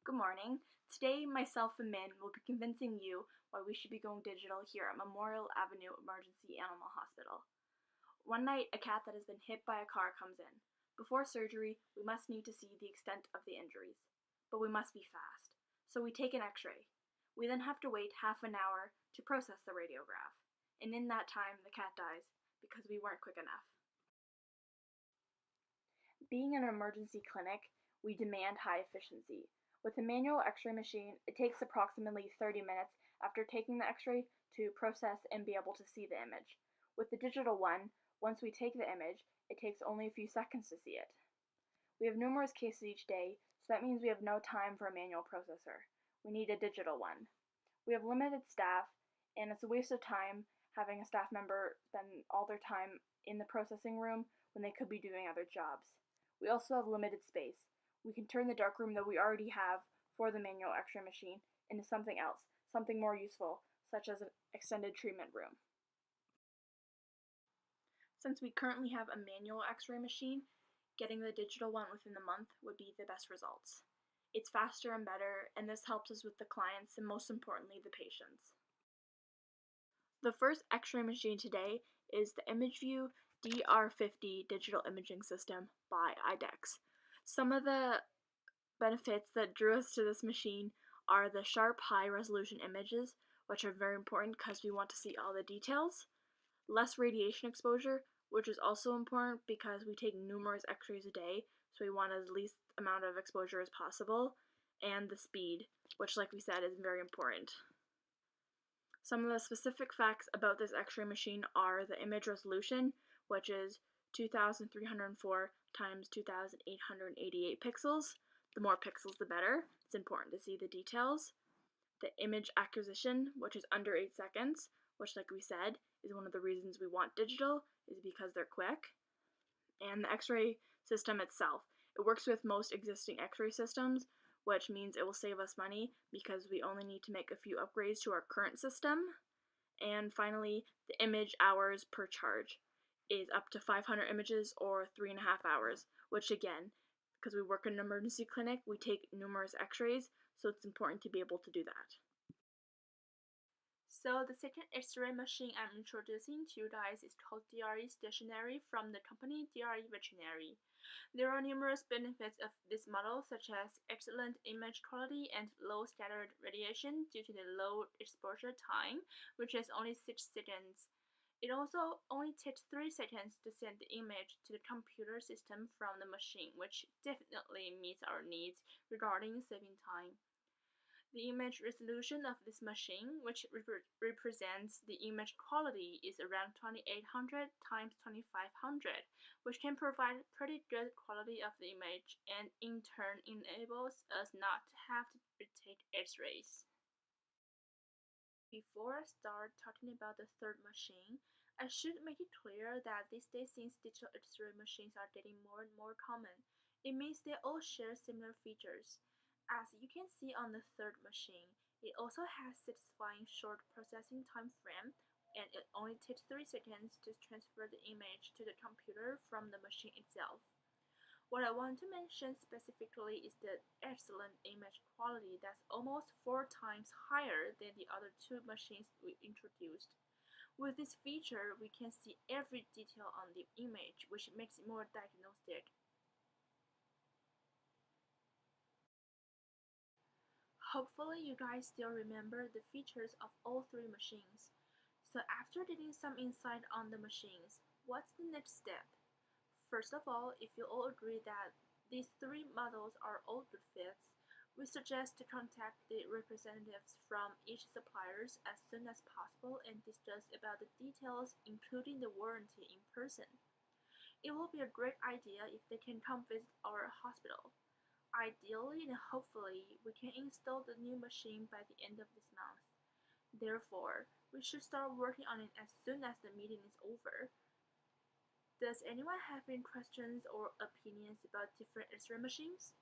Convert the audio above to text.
Good morning. Today, myself and Min will be convincing you why we should be going digital here at Memorial Avenue Emergency Animal Hospital. One night, a cat that has been hit by a car comes in. Before surgery, we must need to see the extent of the injuries. But we must be fast. So we take an x-ray. We then have to wait half an hour to process the radiograph. And in that time, the cat dies because we weren't quick enough. Being an emergency clinic, we demand high efficiency. With a manual x-ray machine, it takes approximately 30 minutes after taking the x-ray to process and be able to see the image. With the digital one, once we take the image, it takes only a few seconds to see it. We have numerous cases each day, so that means we have no time for a manual processor. We need a digital one. We have limited staff, and it's a waste of time having a staff member spend all their time in the processing room when they could be doing other jobs. We also have limited space. We can turn the darkroom that we already have for the manual x-ray machine into something else, something more useful, such as an extended treatment room. Since we currently have a manual x-ray machine, getting the digital one within the month would be the best results. It's faster and better, and this helps us with the clients and most importantly, the patients. The first x-ray machine today is the ImageView DR50 digital imaging system by IDEX. Some of the benefits that drew us to this machine are the sharp, high-resolution images, which are very important because we want to see all the details, less radiation exposure, which is also important because we take numerous x-rays a day, so we want as least amount of exposure as possible, and the speed, which, like we said, is very important. Some of the specific facts about this x-ray machine are the image resolution, which is 2304 times 2888 pixels. The more pixels, the better. It's important to see the details. The image acquisition, which is under 8 seconds, which, like we said, is one of the reasons we want digital, is because they're quick. And the x-ray system itself. It works with most existing x-ray systems, which means it will save us money because we only need to make a few upgrades to our current system. And finally, the image hours per charge is up to 500 images or 3.5 hours, which again, because we work in an emergency clinic, we take numerous x-rays, so it's important to be able to do that. So the second X-ray machine I'm introducing to you guys is called DRE Stationary from the company DRE Veterinary. There are numerous benefits of this model, such as excellent image quality and low scattered radiation due to the low exposure time, which is only 6 seconds. It also only takes 3 seconds to send the image to the computer system from the machine, which definitely meets our needs regarding saving time. The image resolution of this machine, which represents the image quality, is around 2800 times 2500, which can provide pretty good quality of the image and in turn enables us not to have to retake x-rays. Before I start talking about the third machine, I should make it clear that these days, since digital x-ray machines are getting more and more common, it means they all share similar features. As you can see on the third machine, it also has satisfying short processing time frame, and it only takes 3 seconds to transfer the image to the computer from the machine itself. What I want to mention specifically is the excellent image quality that's almost 4 times higher than the other 2 machines we introduced. With this feature, we can see every detail on the image, which makes it more diagnostic. Hopefully you guys still remember the features of all 3 machines. So after getting some insight on the machines, what's the next step? First of all, if you all agree that these 3 models are all good fits, we suggest to contact the representatives from each suppliers as soon as possible and discuss about the details, including the warranty, in person. It will be a great idea if they can come visit our hospital. Ideally and hopefully, we can install the new machine by the end of this month. Therefore, we should start working on it as soon as the meeting is over. Does anyone have any questions or opinions about different X-ray machines?